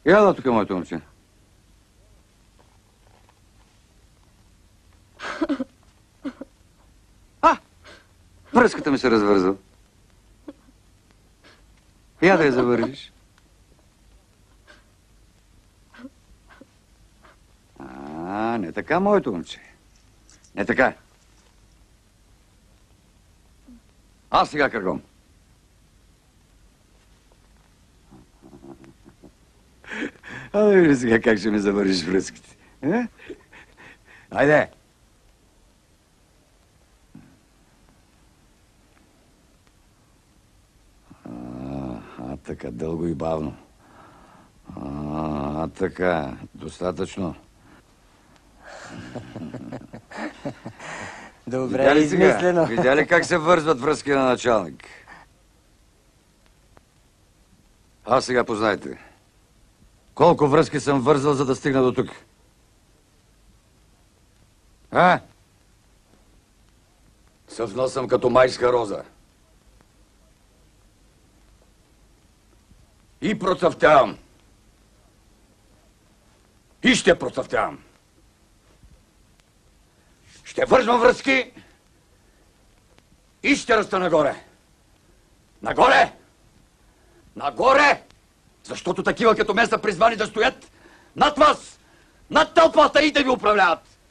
Яла тук, моето момче. Връзката ми се развързва. Я да я завържиш. Не така, моето момче. Не така. Аз сега кръгом. Да види сега как ще ми завършиш връзките. Айде! Така, дълго и бавно. Така, достатъчно. Добре измислено. Видя ли как се вързват връзки на началник? Сега познайте. Колко връзки съм вързал, за да стигна до тук? Съвнал съм като майска роза. И процъфтявам. И ще процъфтявам. Ще вържвам връзки и ще раста нагоре. Нагоре! Нагоре! Защото такива като мен са призвани да стоят над вас, над тълпата и да ви управляват.